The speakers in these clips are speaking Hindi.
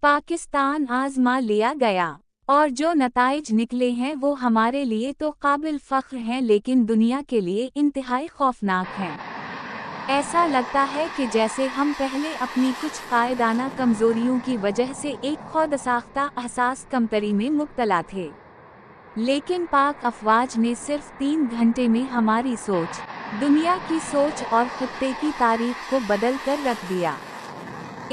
पाकिस्तान आजमा लिया गया और जो नताइज निकले हैं वो हमारे लिए तो काबिल फ़ख्र हैं, लेकिन दुनिया के लिए इंतहाई खौफनाक हैं। ऐसा लगता है कि जैसे हम पहले अपनी कुछ कायदाना कमज़ोरियों की वजह से एक खुदसाख्ता एहसास कमतरी में मुब्तला थे, लेकिन पाक अफवाज ने सिर्फ 3 घंटे में हमारी सोच, दुनिया की सोच और खित्ते की तारीख को बदल कर रख दिया।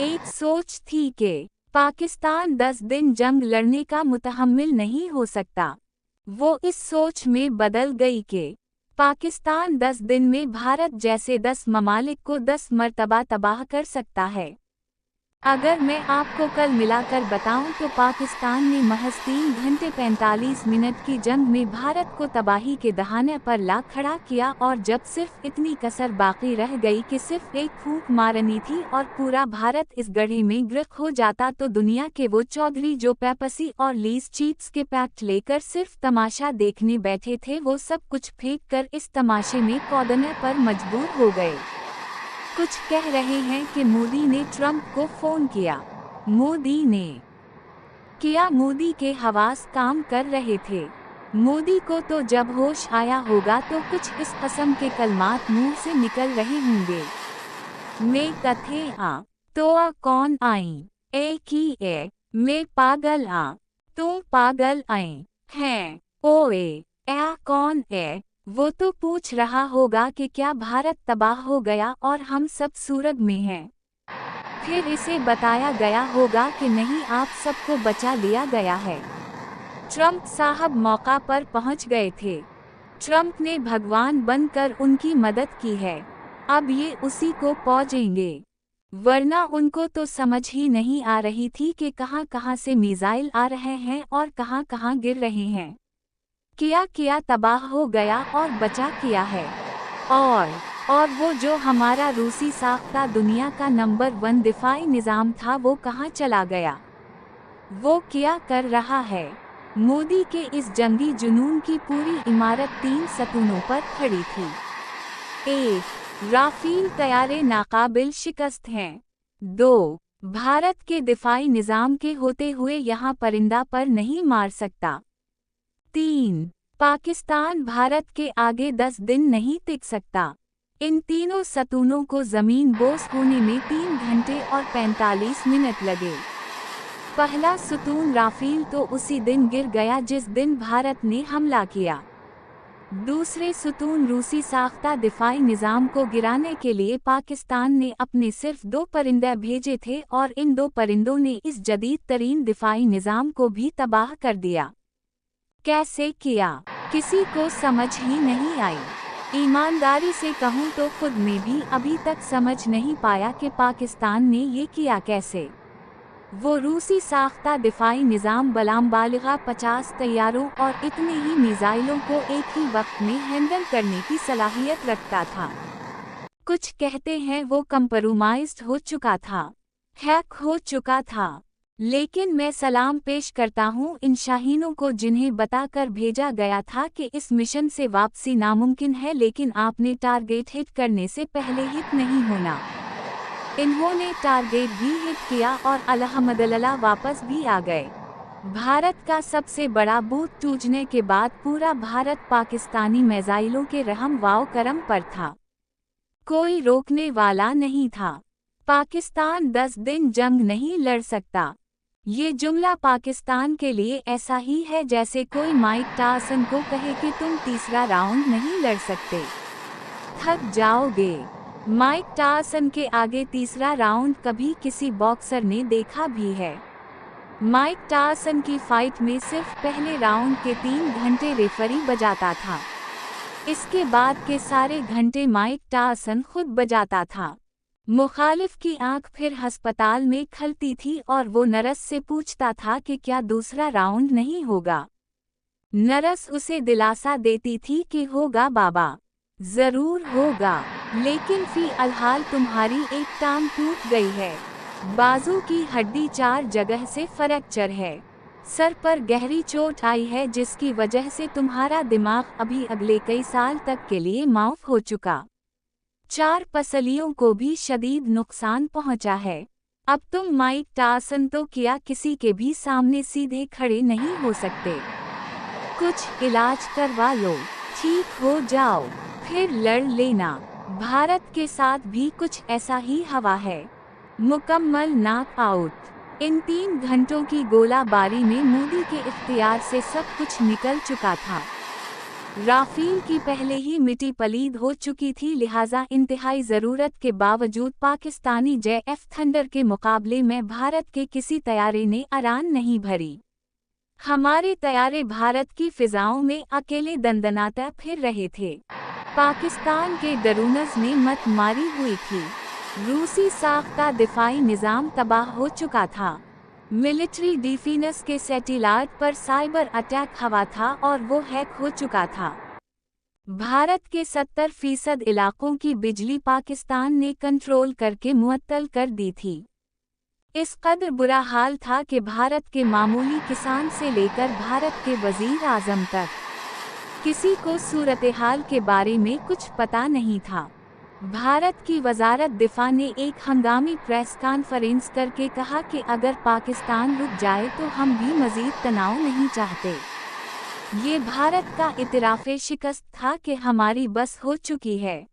एक सोच थी कि पाकिस्तान 10 दिन जंग लड़ने का मुतहम्मिल नहीं हो सकता। वो इस सोच में बदल गई कि पाकिस्तान 10 दिन में भारत जैसे 10 ममालिक को 10 मरतबा तबाह कर सकता है। अगर मैं आपको कल मिलाकर बताऊं तो पाकिस्तान ने महज 3 घंटे 45 मिनट की जंग में भारत को तबाही के दहाने पर ला खड़ा किया, और जब सिर्फ इतनी कसर बाकी रह गई कि सिर्फ एक फूंक मारनी थी और पूरा भारत इस गड्ढे में गिरक हो जाता, तो दुनिया के वो चौधरी जो पेप्सी और लीज चीप्स के पैकेट लेकर सिर्फ तमाशा देखने बैठे थे, वो सब कुछ फेंक कर इस तमाशे में कूदने पर मजबूर हो गए। कुछ कह रहे हैं कि मोदी ने ट्रंप को फोन किया। मोदी ने किया, मोदी के हवास काम कर रहे थे। मोदी को तो जब होश आया होगा तो कुछ इस किस्म के कलमात मुंह से निकल रहे होंगे। मैं कथे आ तो आ कौन आई, ए की ए मैं पागल आ तुम पागल आए हैं, ओए ए कौन ए। वो तो पूछ रहा होगा कि क्या भारत तबाह हो गया और हम सब सूरग में हैं। फिर इसे बताया गया होगा कि नहीं, आप सबको बचा लिया गया है। ट्रंप साहब मौका पर पहुंच गए थे। ट्रंप ने भगवान बनकर उनकी मदद की है। अब ये उसी को पहुंचेंगे, वरना उनको तो समझ ही नहीं आ रही थी कि कहां-कहां से मिसाइल आ रहे हैं और कहां-कहां गिर रहे हैं। किया तबाह हो गया और बचा किया है। और वो जो हमारा रूसी साख्ता दुनिया का नंबर 1 दिफाई निज़ाम था, वो कहाँ चला गया? वो क्या कर रहा है? मोदी के इस जंगी जुनून की पूरी इमारत 3 सतूनों पर खड़ी थी। 1. राफेल तैयारे नाकाबिल शिकस्त हैं। 2. भारत के दिफाई निज़ाम के होते हुए यहाँ परिंदा पर नहीं मार सकता। 3. पाकिस्तान भारत के आगे 10 दिन नहीं टिक सकता। इन तीनों सतूनों को ज़मीन बोस होने में 3 घंटे और 45 मिनट लगे। पहला सतून राफेल तो उसी दिन गिर गया जिस दिन भारत ने हमला किया। दूसरे सतून रूसी साख्ता दिफाई निज़ाम को गिराने के लिए पाकिस्तान ने अपने सिर्फ 2 परिंदे भेजे थे, और इन 2 परिंदों ने इस जदीद तरीन दिफाई निज़ाम को भी तबाह कर दिया। कैसे किया, किसी को समझ ही नहीं आई। ईमानदारी से कहूँ तो खुद में भी अभी तक समझ नहीं पाया कि पाकिस्तान ने ये किया कैसे। वो रूसी साख्ता दिफाई निज़ाम बलामबालिगा 50 तैयारों और इतने ही मिसाइलों को एक ही वक्त में हैंडल करने की सलाहियत रखता था। कुछ कहते हैं वो कंप्रोमाइज्ड हो चुका था, हैक हो चुका था। लेकिन मैं सलाम पेश करता हूँ इन शाहीनों को जिन्हें बताकर भेजा गया था कि इस मिशन से वापसी नामुमकिन है, लेकिन आपने टारगेट हिट करने से पहले हिट नहीं होना। इन्होंने टारगेट भी हिट किया और अल्हम्दुलिल्लाह वापस भी आ गए। भारत का सबसे बड़ा बूथ टूटने के बाद पूरा भारत पाकिस्तानी मिसाइलों के रहम वाव करम पर था। कोई रोकने वाला नहीं था। पाकिस्तान 10 दिन जंग नहीं लड़ सकता। ये जुमला पाकिस्तान के लिए ऐसा ही है जैसे कोई माइक टायसन को कहे कि तुम तीसरा राउंड नहीं लड़ सकते, थक जाओगे। माइक टायसन के आगे तीसरा राउंड कभी किसी बॉक्सर ने देखा भी है? माइक टायसन की फाइट में सिर्फ पहले राउंड के 3 घंटे रेफरी बजाता था। इसके बाद के सारे घंटे माइक टायसन खुद बजाता था। मुखालिफ की आंख फिर अस्पताल में खलती थी और वो नर्स से पूछता था कि क्या दूसरा राउंड नहीं होगा। नर्स उसे दिलासा देती थी कि होगा बाबा, जरूर होगा, लेकिन फिलहाल तुम्हारी एक टांग टूट गई है, बाजू की हड्डी 4 जगह से फ्रैक्चर है, सर पर गहरी चोट आई है जिसकी वजह से तुम्हारा दिमाग अभी अगले कई साल तक के लिए माफ हो चुका। 4 पसलियों को भी शदीद नुकसान पहुंचा है। अब तुम माइक टायसन तो किया किसी के भी सामने सीधे खड़े नहीं हो सकते। कुछ इलाज करवा लो, ठीक हो जाओ, फिर लड़ लेना। भारत के साथ भी कुछ ऐसा ही हवा है। मुकम्मल नॉक आउट। इन 3 घंटों की गोलाबारी में मोदी के इख्तियार से सब कुछ निकल चुका था। राफेल की पहले ही मिट्टी पलीद हो चुकी थी, लिहाजा इंतहाई ज़रूरत के बावजूद पाकिस्तानी JF थंडर के मुकाबले में भारत के किसी तैयारे ने अड़ान नहीं भरी। हमारे तैयारे भारत की फिजाओं में अकेले दंदनाता फिर रहे थे। पाकिस्तान के ड्रोन्स ने मत मारी हुई थी। रूसी साख्ता दिफाई निज़ाम तबाह हो चुका था। मिलिट्री डिफेंस के सैटेलाइट पर साइबर अटैक हुआ था और वो हैक हो चुका था। भारत के 70% इलाकों की बिजली पाकिस्तान ने कंट्रोल करके मुअत्तल कर दी थी। इस कदर बुरा हाल था कि भारत के मामूली किसान से लेकर भारत के वजीर आज़म तक किसी को सूरत हाल के बारे में कुछ पता नहीं था। भारत की वजारत दिफा ने एक हंगामी प्रेस कॉन्फ्रेंस करके कहा कि अगर पाकिस्तान रुक जाए तो हम भी मजीद तनाव नहीं चाहते। ये भारत का इतराफ़े शिकस्त था कि हमारी बस हो चुकी है।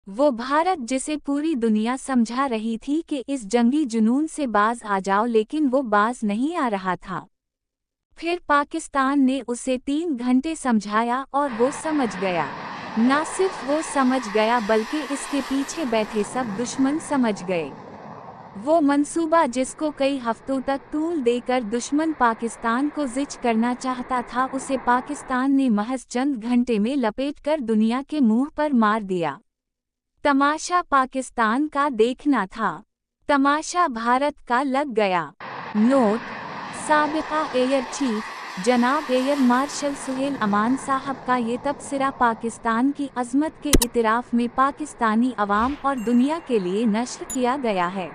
वो भारत जिसे पूरी दुनिया समझा रही थी कि इस जंगी जुनून से बाज आ जाओ, लेकिन वो बाज नहीं आ रहा था। फिर पाकिस्तान ने उसे 3 घंटे समझाया और वो समझ गया। न सिर्फ वो समझ गया बल्कि इसके पीछे बैठे सब दुश्मन समझ गए। वो मंसूबा जिसको कई हफ्तों तक तूल देकर दुश्मन पाकिस्तान को जिच करना चाहता था, उसे पाकिस्तान ने महज चंद घंटे में लपेटकर दुनिया के मुंह पर मार दिया। तमाशा पाकिस्तान का देखना था, तमाशा भारत का लग गया। नोट: साबिका एयर चीफ जनाब एयर मार्शल सुहेल अमान साहब का ये तबसरा पाकिस्तान की अज़मत के इतिराफ़ में पाकिस्तानी अवाम और दुनिया के लिए नश्र किया गया है।